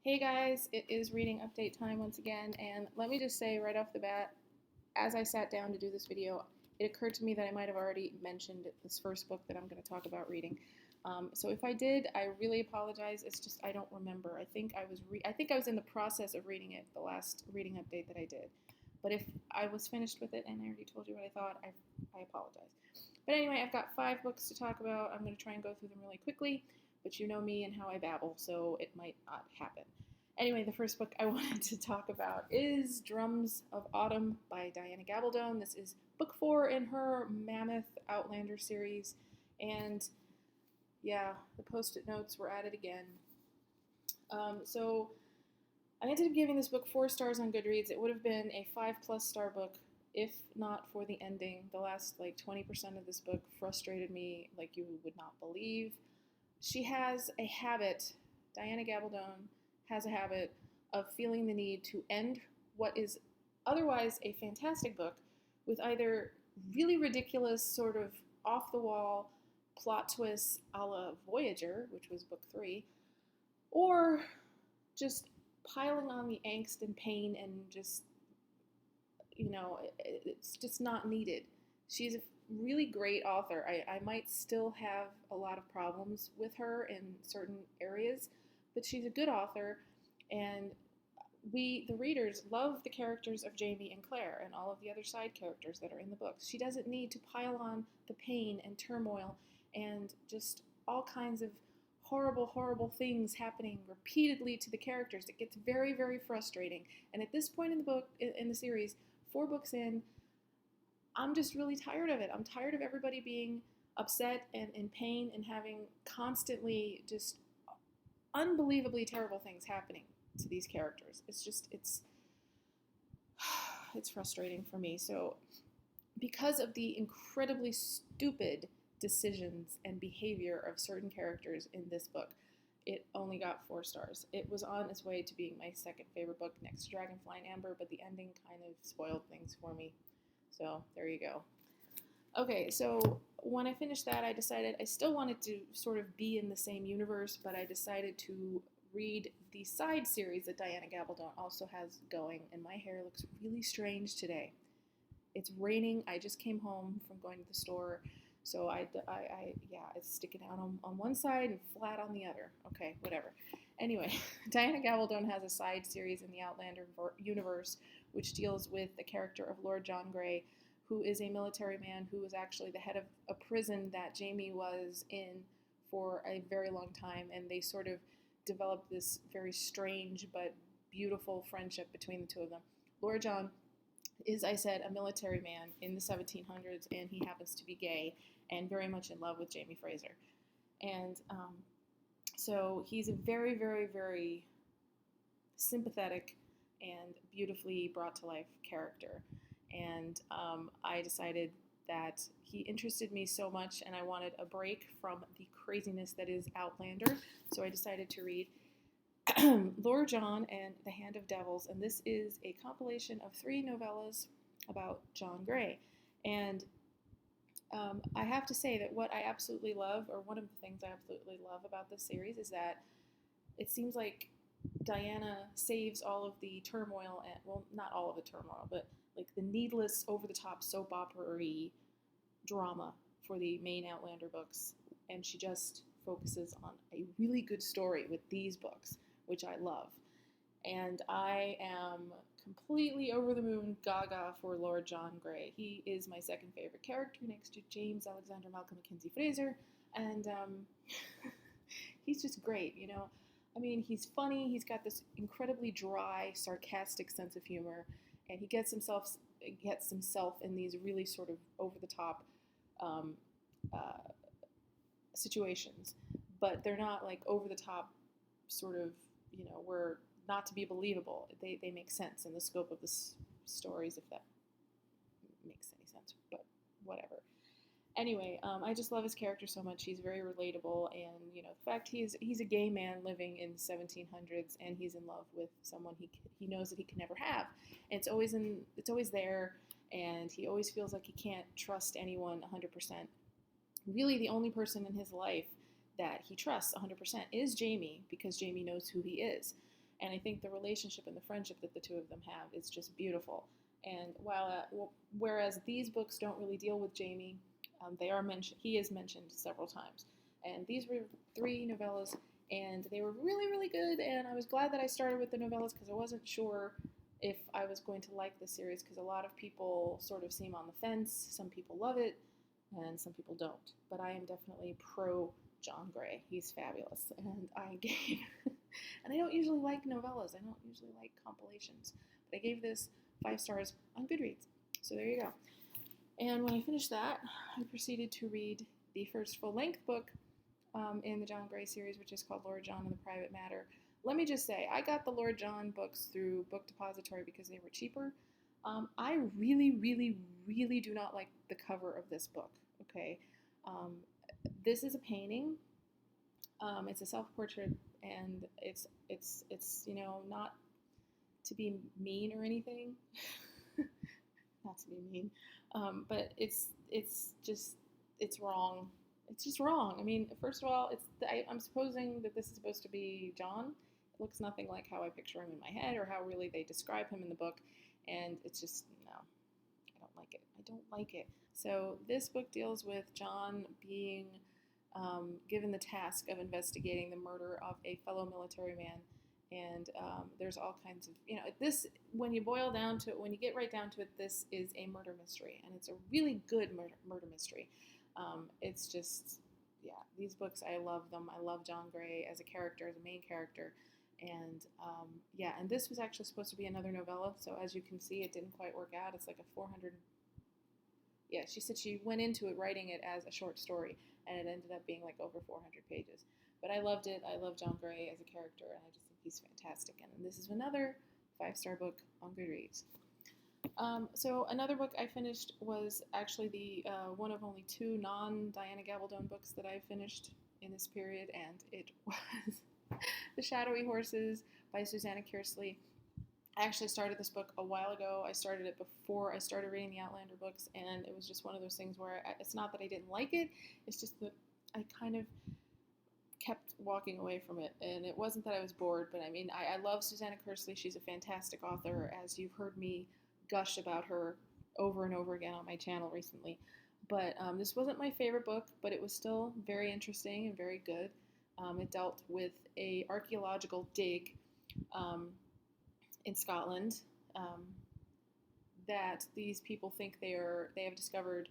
Hey guys, it is reading update time once again, and let me just say right off the bat, as I sat down to do this video, it occurred to me that I might have already mentioned this first book that I'm going to talk about reading. So if I did, I really apologize. It's just I don't remember. I think I was in the process of reading it, the last reading update that I did. But if I was finished with it and I already told you what I thought, I apologize. But anyway, I've got 5 books to talk about. I'm going to try and go through them really quickly, but you know me and how I babble, so it might not happen. Anyway, the first book I wanted to talk about is Drums of Autumn by Diana Gabaldon. This is book 4 in her Mammoth Outlander series. And yeah, the post-it notes were at it again. So I ended up giving this book 4 stars on Goodreads. It would have been a 5+ star book if not for the ending. The last 20% of this book frustrated me like you would not believe. She has a habit, Diana Gabaldon has a habit of feeling the need to end what is otherwise a fantastic book with either really ridiculous, sort of off the wall plot twists a la Voyager, which was book 3, or just piling on the angst and pain and just, it's just not needed. She's a really great author. I might still have a lot of problems with her in certain areas, but she's a good author, and we, the readers, love the characters of Jamie and Claire and all of the other side characters that are in the books. She doesn't need to pile on the pain and turmoil and just all kinds of horrible, horrible things happening repeatedly to the characters. It gets very, very frustrating. And at this point in the book, in the series, 4 books in, I'm just really tired of it. I'm tired of everybody being upset and in pain and having constantly just unbelievably terrible things happening to these characters. It's frustrating for me. So because of the incredibly stupid decisions and behavior of certain characters in this book, it only got 4 stars. It was on its way to being my second favorite book next to Dragonfly and Amber, but the ending kind of spoiled things for me. So there you go. Okay, so when I finished that, I decided I still wanted to sort of be in the same universe, but I decided to read the side series that Diana Gabaldon also has going, and my hair looks really strange today. It's raining. I just came home from going to the store, so it's sticking out on one side and flat on the other. Okay, whatever. Anyway, Diana Gabaldon has a side series in the Outlander universe which deals with the character of Lord John Grey, who is a military man who was actually the head of a prison that Jamie was in for a very long time, and they sort of developed this very strange but beautiful friendship between the two of them. Lord John is, I said, a military man in the 1700s, and he happens to be gay and very much in love with Jamie Fraser. And so he's a very, very, very sympathetic and beautifully brought to life character. And I decided that he interested me so much, and I wanted a break from the craziness that is Outlander. So I decided to read Lord John and the Hand of Devils, and this is a compilation of 3 novellas about John Grey. And I have to say that what I absolutely love, or one of the things I absolutely love about this series, is that it seems like Diana saves all of the turmoil, and well, not all of the turmoil, but like the needless, over-the-top soap opera-y drama for the main Outlander books, and she just focuses on a really good story with these books, which I love. And I am completely over the moon gaga for Lord John Grey. He is my second favorite character next to James Alexander Malcolm Mackenzie Fraser, and he's just great, you know. I mean, he's funny, he's got this incredibly dry, sarcastic sense of humor, and he gets himself in these really sort of over-the-top situations, but they're not like over-the-top sort of, where not to be believable. They make sense in the scope of the stories, if that makes any sense, but whatever. Anyway, I just love his character so much. He's very relatable, and the fact he's a gay man living in the 1700s, and he's in love with someone he knows that he can never have, and it's always there, and he always feels like he can't trust anyone 100%. Really, the only person in his life that he trusts 100% is Jamie, because Jamie knows who he is. And I think the relationship and the friendship that the two of them have is just beautiful. And whereas these books don't really deal with Jamie, they are mentioned. He is mentioned several times. And these were 3 novellas, and they were really, really good. And I was glad that I started with the novellas because I wasn't sure if I was going to like the series, because a lot of people sort of seem on the fence. Some people love it, and some people don't. But I am definitely pro John Gray. He's fabulous. And I gave, and I don't usually like novellas. I don't usually like compilations. But I gave this 5 stars on Goodreads. So there you go. And when I finished that, I proceeded to read the first full-length book in the John Gray series, which is called Lord John and the Private Matter. Let me just say, I got the Lord John books through Book Depository because they were cheaper. I really, really, really do not like the cover of this book, okay? This is a painting. It's a self-portrait, and it's not to be mean or anything. Not to be mean. But it's wrong. It's just wrong. I mean, first of all, I'm supposing that this is supposed to be John. It looks nothing like how I picture him in my head or how really they describe him in the book. And it's just, no, I don't like it. I don't like it. So this book deals with John being given the task of investigating the murder of a fellow military man. And there's all kinds of, this, when you boil down to it, when you get right down to it, this is a murder mystery. And it's a really good murder mystery. It's just, yeah, these books, I love them. I love John Gray as a character, as a main character. And yeah, and this was actually supposed to be another novella. So as you can see, it didn't quite work out. It's like a 400, yeah, she said she went into it writing it as a short story, and it ended up being like over 400 pages. But I loved it. I love John Gray as a character, and I just think he's fantastic. And this is another 5-star book on Goodreads. So another book I finished was actually the one of only 2 non-Diana Gabaldon books that I finished in this period, and it was The Shadowy Horses by Susanna Kearsley. I actually started this book a while ago. I started it before I started reading the Outlander books, and it was just one of those things where it's not that I didn't like it, it's just that I kind of kept walking away from it, and it wasn't that I was bored, but I mean, I love Susanna Kearsley. She's a fantastic author, as you've heard me gush about her over and over again on my channel recently. But this wasn't my favorite book, but it was still very interesting and very good. It dealt with a archaeological dig in Scotland that these people think they have discovered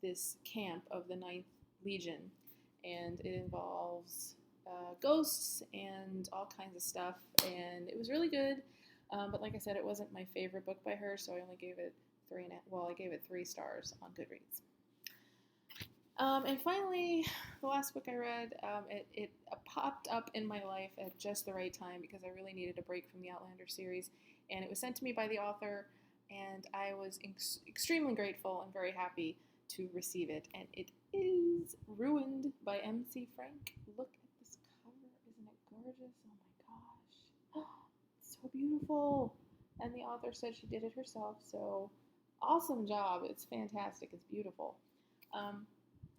this camp of the 9th Legion, and it involves ghosts and all kinds of stuff, and it was really good. But like I said, it wasn't my favorite book by her, so I only gave it 3 stars on Goodreads. And finally, the last book I read, it popped up in my life at just the right time because I really needed a break from the Outlander series, and it was sent to me by the author, and I was extremely grateful and very happy to receive it. And it is Ruined by M.C. Frank. Look at this cover. Isn't it gorgeous? Oh my gosh. It's so beautiful. And the author said she did it herself, so awesome job. It's fantastic. It's beautiful.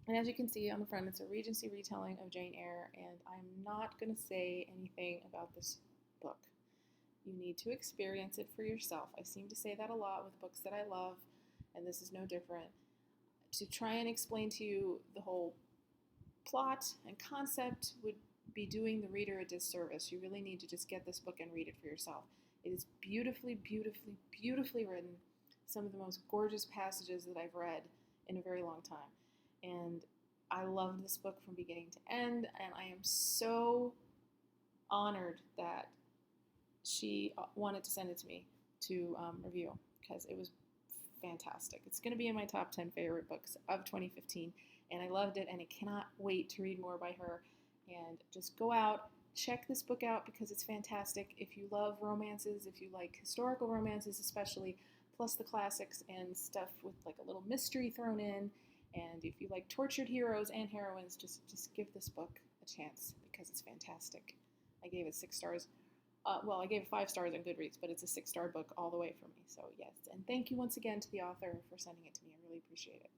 And as you can see on the front, it's a Regency retelling of Jane Eyre, and I'm not going to say anything about this book. You need to experience it for yourself. I seem to say that a lot with books that I love, and this is no different. To try and explain to you the whole plot and concept would be doing the reader a disservice. You really need to just get this book and read it for yourself. It is beautifully, beautifully, beautifully written. Some of the most gorgeous passages that I've read in a very long time. And I loved this book from beginning to end, and I am so honored that she wanted to send it to me to review, because it was fantastic. It's going to be in my top 10 favorite books of 2015, and I loved it, and I cannot wait to read more by her. And just go out, check this book out, because it's fantastic. If you love romances, if you like historical romances especially, plus the classics and stuff with like a little mystery thrown in, and if you like tortured heroes and heroines, just give this book a chance, because it's fantastic. I gave it 6 stars. Well, I gave it 5 stars on Goodreads, but it's a 6-star book all the way for me. So yes, and thank you once again to the author for sending it to me. I really appreciate it.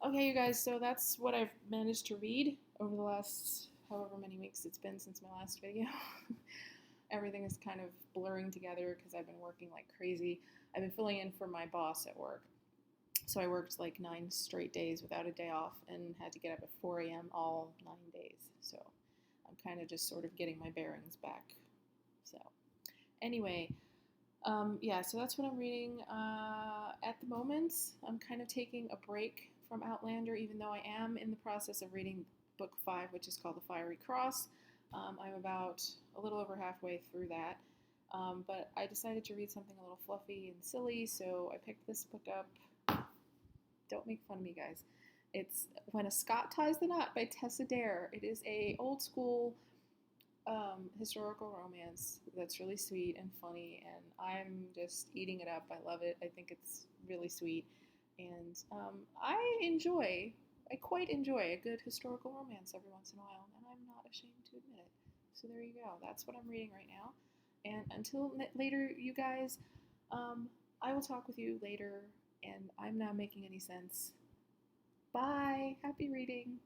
Okay, you guys, so that's what I've managed to read over the last however many weeks it's been since my last video. everything is kind of blurring together because I've been working like crazy. I've been filling in for my boss at work. So I worked like 9 straight days without a day off and had to get up at 4 a.m. all 9 days. So I'm kind of just sort of getting my bearings back. So anyway, yeah, so that's what I'm reading at the moment. I'm kind of taking a break from Outlander, even though I am in the process of reading book 5, which is called The Fiery Cross. I'm about a little over halfway through that. But I decided to read something a little fluffy and silly, so I picked this book up. Don't make fun of me, guys. It's When a Scot Ties the Knot by Tessa Dare. It is a old school historical romance that's really sweet and funny, and I'm just eating it up. I love it. I think it's really sweet, and I quite enjoy a good historical romance every once in a while, and I'm not ashamed to admit it. So there you go. That's what I'm reading right now. And until later, you guys, I will talk with you later, and I'm not making any sense. Bye. Happy reading.